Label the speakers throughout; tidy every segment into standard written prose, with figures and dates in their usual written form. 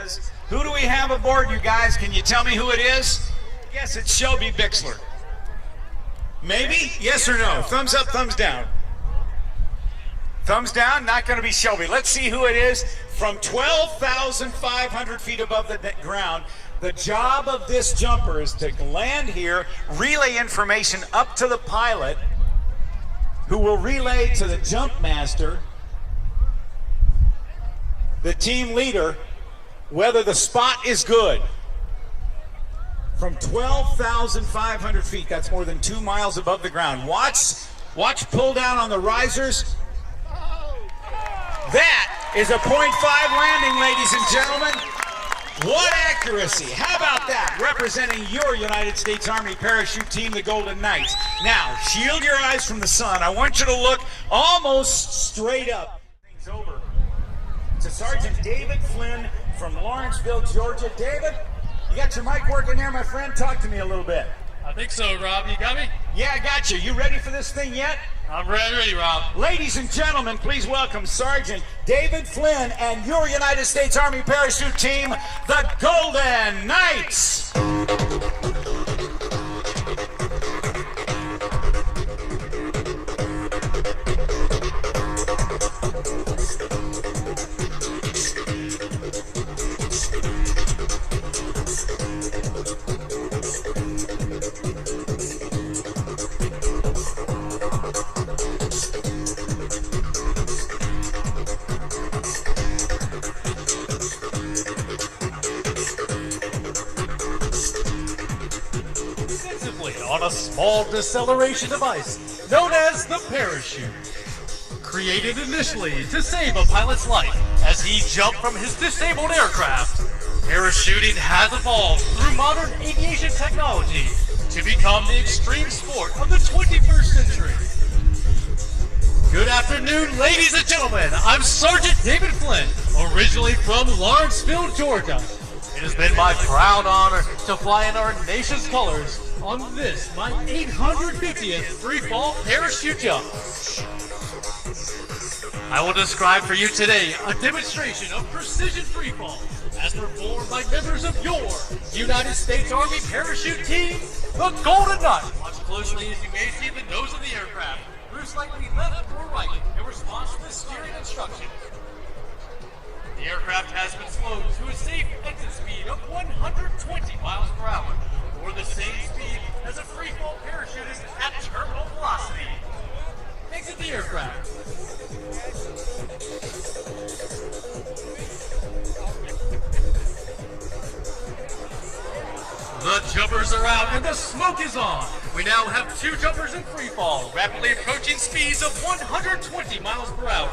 Speaker 1: is. Who do we have aboard, you guys? Can you tell me who it is? Yes, it's Shelby Bixler. Maybe? Yes or no? Thumbs up, thumbs down. Thumbs down, not going to be Shelby. Let's see who it is. From 12,500 feet above the ground, the job of this jumper is to land here, relay information up to the pilot, who will relay to the jump master, the team leader, whether the spot is good. From 12,500 feet, that's more than 2 miles above the ground. Watch pull down on the risers. That is a .5 landing, ladies and gentlemen. What accuracy. How about that? Representing your United States Army parachute team, the Golden Knights. Now, shield your eyes from the sun. I want you to look almost straight up. Things over to Sergeant David Flynn from Lawrenceville, Georgia. David, you got your mic working there, my friend? Talk to me a little bit.
Speaker 2: I think so, Rob. You got me?
Speaker 1: Yeah, I got you. You ready for this thing yet?
Speaker 2: I'm ready, Rob.
Speaker 1: Ladies and gentlemen, please welcome Sergeant David Flynn and your United States Army parachute team, the Golden Knights.
Speaker 2: On a small deceleration device known as the parachute. Created initially to save a pilot's life as he jumped from his disabled aircraft, parachuting has evolved through modern aviation technology to become the extreme sport of the 21st century. Good afternoon, ladies and gentlemen. I'm Sergeant David Flynn, originally from Lawrenceville, Georgia. It has been my proud honor to fly in our nation's colors on this, my 850th free-fall parachute jump. I will describe for you today a demonstration of precision freefall as performed by members of your United States Army parachute team, the Golden Knights. Watch closely as you may see the nose of the aircraft move slightly left or right in response to the steering instructions. The aircraft has been slowed to a safe exit speed of 120 miles per hour, or the same speed as a freefall parachutist at terminal velocity. Exit the aircraft. The jumpers are out and the smoke is on. We now have 2 jumpers in freefall, rapidly approaching speeds of 120 miles per hour.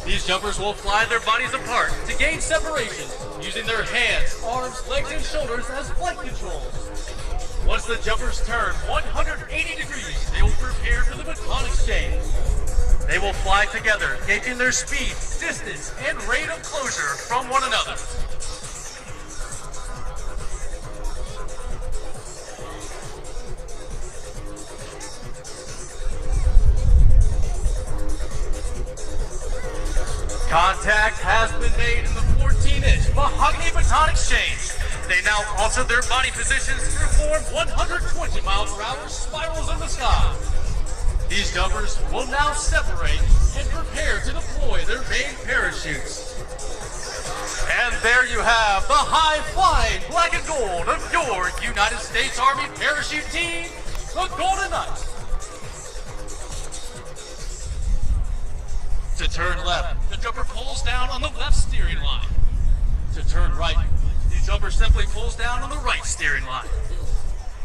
Speaker 2: These jumpers will fly their bodies apart to gain separation, using their hands, arms, legs, and shoulders as flight controls. Once the jumpers turn 180 degrees, they will prepare for the baton exchange. They will fly together, gauging their speed, distance, and rate of closure from one another. Contact has been made in the 14-inch mahogany baton exchange. They now alter their body positions to perform 120 miles per hour spirals in the sky. These jumpers will now separate and prepare to deploy their main parachutes. And there you have the high-flying black and gold of your United States Army parachute team, the Golden Knights. To turn left, the jumper pulls down on the left steering line. To turn right, the jumper simply pulls down on the right steering line.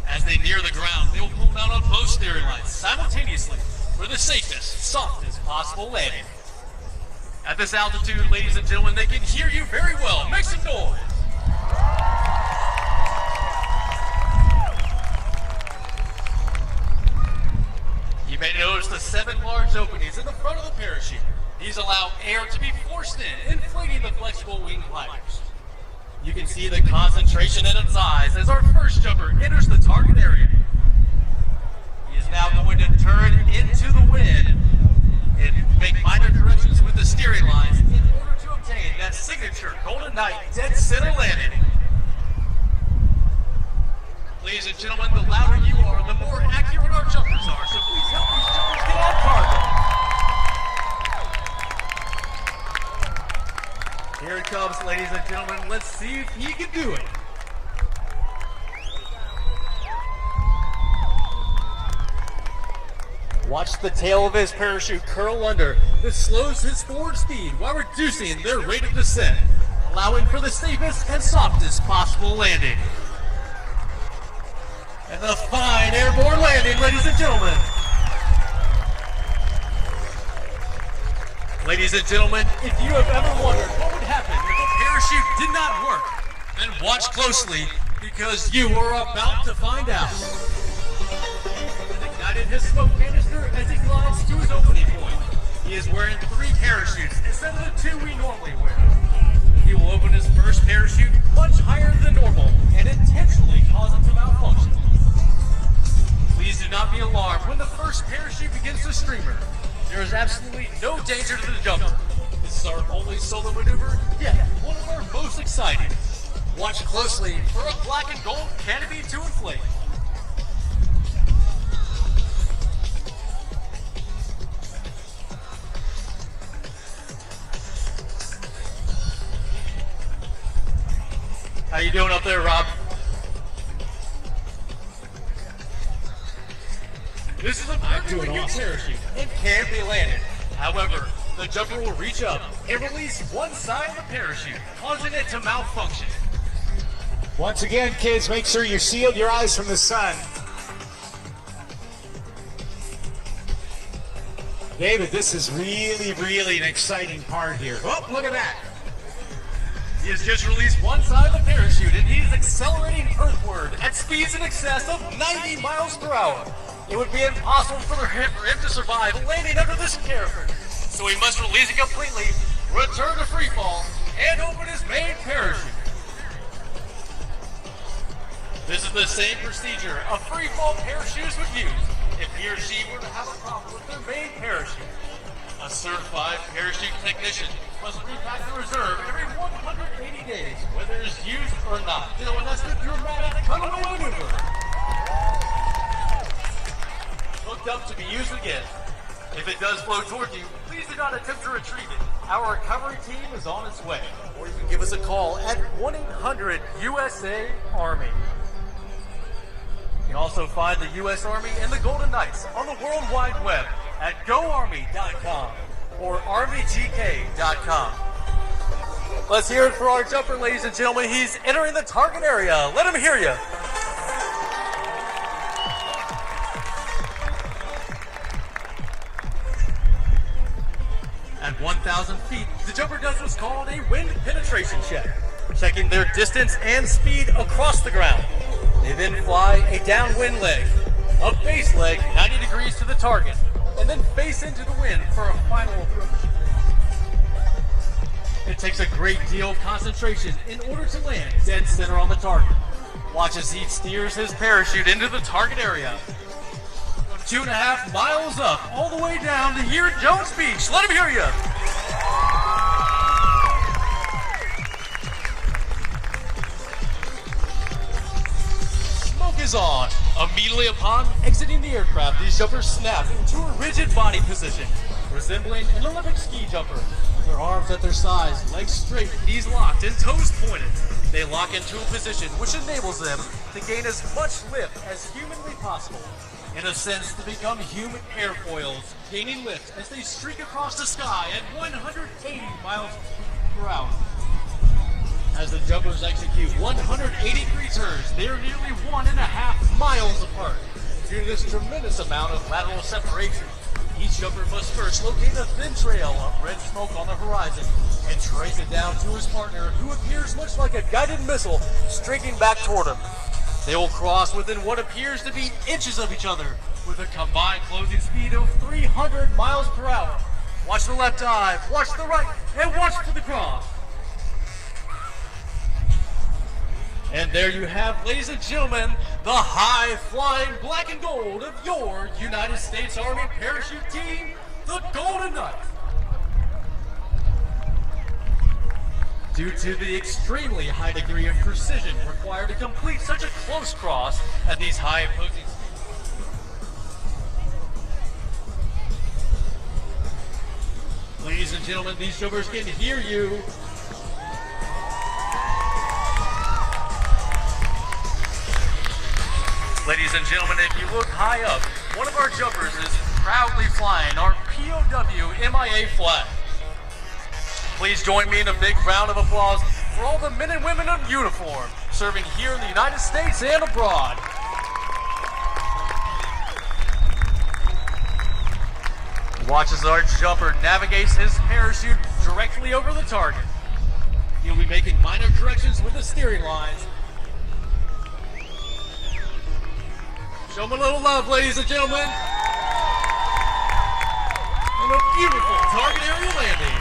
Speaker 2: As they near the ground, they will pull down on both steering lines simultaneously for the safest, softest possible landing. At this altitude, ladies and gentlemen, they can hear you very well. Make some noise. You may notice the 7 large openings in the front of the parachute. These allow air to be forced in, inflating the flexible wing gliders. You can see the concentration in its eyes as our first jumper enters the target area. He is now going to turn into the wind and make minor corrections with the steering lines in order to obtain that signature Golden Knight dead center landing. Ladies and gentlemen, the louder you are, the more accurate our jumpers are, so please help these jumpers get on target. Here it comes, ladies and gentlemen. Let's see if he can do it. Watch the tail of his parachute curl under. This slows his forward speed while reducing their rate of descent, allowing for the safest and softest possible landing. And a fine airborne landing, ladies and gentlemen. Ladies and gentlemen, if you have ever wondered what would happen if a parachute did not work, then watch closely because you are about to find out. Ignited his smoke canister as he glides to his opening point. He is wearing 3 parachutes instead of the 2 we normally wear. He will open his first parachute much higher than normal and intentionally cause it to malfunction. Please do not be alarmed when the first parachute begins to streamer. There is absolutely no danger to the jumper. This is our only solo maneuver, yet one of our most exciting. Watch closely for a black and gold canopy to inflate. How you doing up there, Rob? This is a perfectly good parachute and can be landed. However, the jumper will reach up and release one side of the parachute, causing it to malfunction.
Speaker 1: Once again, kids, make sure you shield your eyes from the sun. David, this is really an exciting part here. Oh, look at that.
Speaker 2: He has just released one side of the parachute and he is accelerating earthward at speeds in excess of 90 miles per hour. It would be impossible for him to survive landing under this character. So he must release it completely, return to free fall, and open his main parachute. This is the same procedure a free fall parachutist would use if he or she were to have a problem with their main parachute. A certified parachute technician must repack the reserve every 180 days, whether it's used or not. You know, and that's the dramatic cutaway maneuver. Hooked up to be used again. If it does flow toward you, please do not attempt to retrieve it. Our recovery team is on its way. Or you can give us a call at 1-800-USA-ARMY. You can also find the U.S. Army and the Golden Knights on the World Wide Web at GoArmy.com or ArmyGK.com. Let's hear it for our jumper, ladies and gentlemen. He's entering the target area. Let him hear you. At 1,000 feet, the jumper does what's called a wind penetration check, checking their distance and speed across the ground. They then fly a downwind leg, a base leg 90 degrees to the target, and then face into the wind for a final approach. It takes a great deal of concentration in order to land dead center on the target. Watch as he steers his parachute into the target area. 2.5 miles up, all the way down to here at Jones Beach. Let him hear you. Smoke is on. Immediately upon exiting the aircraft, these jumpers snap into a rigid body position, resembling an Olympic ski jumper. Their arms at their sides, legs straight, knees locked, and toes pointed. They lock into a position which enables them to gain as much lift as humanly possible. In a sense, to become human airfoils, gaining lift as they streak across the sky at 180 miles per hour. As the jumpers execute 180-degree turns, they are nearly 1.5 miles apart. Due to this tremendous amount of lateral separation, each jumper must first locate a thin trail of red smoke on the horizon and trace it down to his partner, who appears much like a guided missile streaking back toward him. They will cross within what appears to be inches of each other with a combined closing speed of 300 miles per hour. Watch the left eye, watch the right, and watch for the cross. And there you have, ladies and gentlemen, the high-flying black and gold of your United States Army parachute team, the Golden Knights. due to the extremely high degree of precision required to complete such a close cross at these high opposing speeds. Ladies and gentlemen, these jumpers can hear you. Ladies and gentlemen, if you look high up, one of our jumpers is proudly flying our POW MIA flag. Please join me in a big round of applause for all the men and women in uniform serving here in the United States and abroad. Watch as our jumper navigates his parachute directly over the target. He'll be making minor corrections with the steering lines. Show him a little love, ladies and gentlemen. And a beautiful target area landing.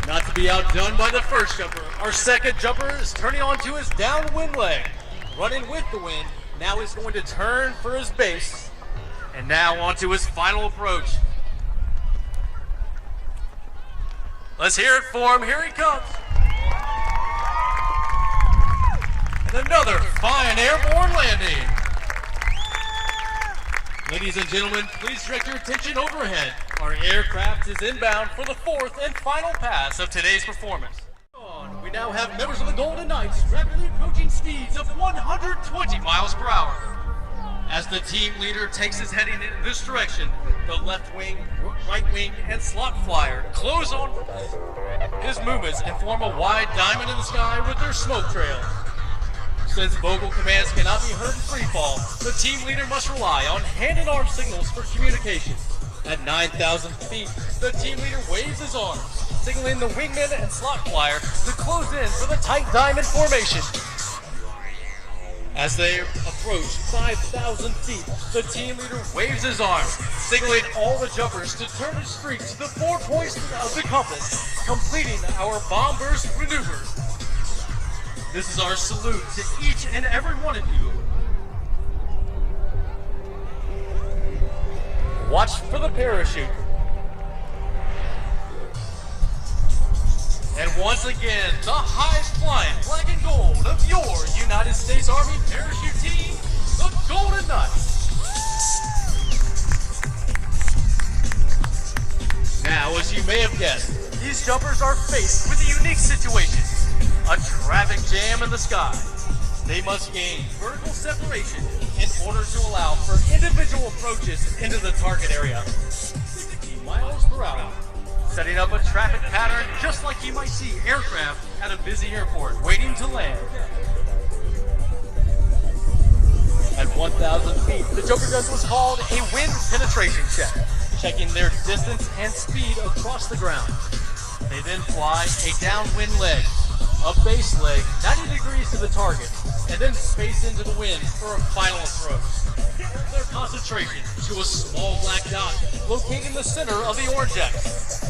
Speaker 2: Not to be outdone by the first jumper, our second jumper is turning onto his downwind leg. Running with the wind, now he's going to turn for his base. And now onto his final approach. Let's hear it for him, here he comes. And another fine airborne landing. Ladies and gentlemen, please direct your attention overhead. Our aircraft is inbound for the fourth and final pass of today's performance. We now have members of the Golden Knights rapidly approaching speeds of 120 miles per hour. As the team leader takes his heading in this direction, the left wing, right wing, and slot flyer close on his movements and form a wide diamond in the sky with their smoke trail. Since vocal commands cannot be heard in free fall, the team leader must rely on hand and arm signals for communication. At 9,000 feet, the team leader waves his arms, signaling the wingman and slot flyer to close in for the tight diamond formation. As they approach 5,000 feet, the team leader waves his arms, signaling all the jumpers to turn the streak to the 4 points of the compass, completing our bomb burst maneuver. This is our salute to each and every one of you. Watch for the parachute. And once again, the highest flying black and gold of your United States Army parachute team, the Golden Knights. Now, as you may have guessed, these jumpers are faced with a unique situation. A traffic jam in the sky. They must gain vertical separation in order to allow for individual approaches into the target area. 60 miles per hour. Setting up a traffic pattern just like you might see aircraft at a busy airport waiting to land. At 1,000 feet, the jumper does what's called a wind penetration check, checking their distance and speed across the ground. They then fly a downwind leg, a base leg 90 degrees to the target, and then space into the wind for a final approach. Their concentration to a small black dot located in the center of the orange X.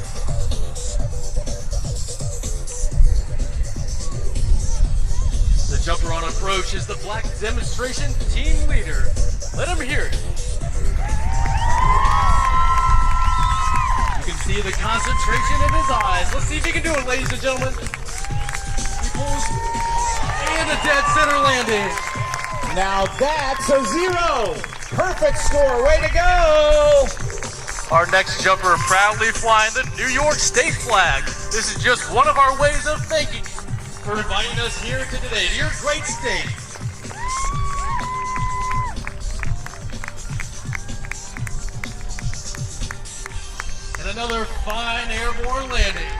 Speaker 2: The jumper on approach is the black demonstration team leader. Let him hear it. You can see the concentration in his eyes. Let's see if he can do it, ladies and gentlemen. He pulls, and a dead center landing.
Speaker 3: Now that's a 0. Perfect score. Way to go.
Speaker 2: Our next jumper proudly flying the New York State flag. This is just one of our ways of thanking for inviting us here to today to your great state. And another fine airborne landing.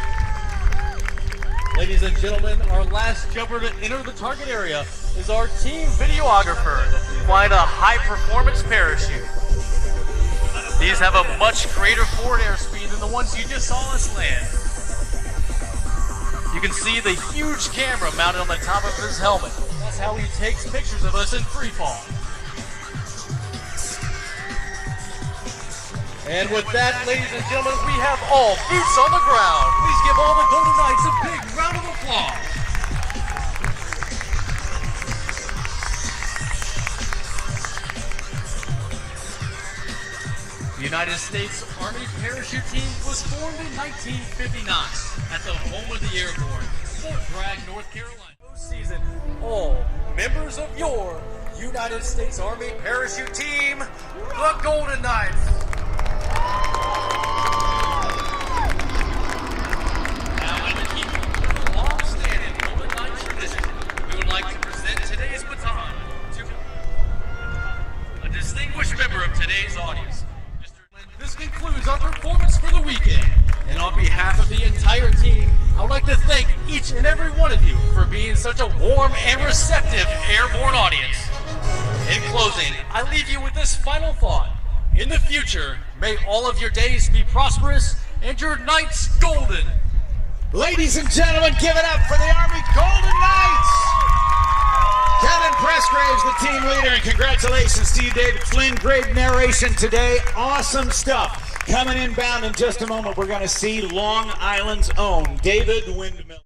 Speaker 2: Ladies and gentlemen, our last jumper to enter the target area is our team videographer flying a high-performance parachute. These have a much greater forward airspeed than the ones you just saw us land. You can see the huge camera mounted on the top of his helmet. That's how he takes pictures of us in free fall. And with that, ladies and gentlemen, we have all boots on the ground. Please give all the Golden Knights a big round of applause. The United United States Army Parachute Team was formed in 1959 at the home of the airborne, Fort Bragg, North Carolina. Season, all members of your United States Army Parachute Team, the Golden Knights. Now, in the keeping of the long-standing Golden Knights tradition, we would like to present today's baton to a distinguished member of today's audience. This concludes our performance for the weekend, and on behalf of the entire team, I would like to thank each and every one of you for being such a warm and receptive airborne audience. In closing, I leave you with this final thought. In the future, may all of your days be prosperous and your nights golden.
Speaker 3: Ladies and gentlemen, give it up for the Army Golden Knights! Kevin Pressgraves, the team leader, and congratulations to you, David Flynn. Great narration today. Awesome stuff. Coming inbound in just a moment, we're going to see Long Island's own David Windmill.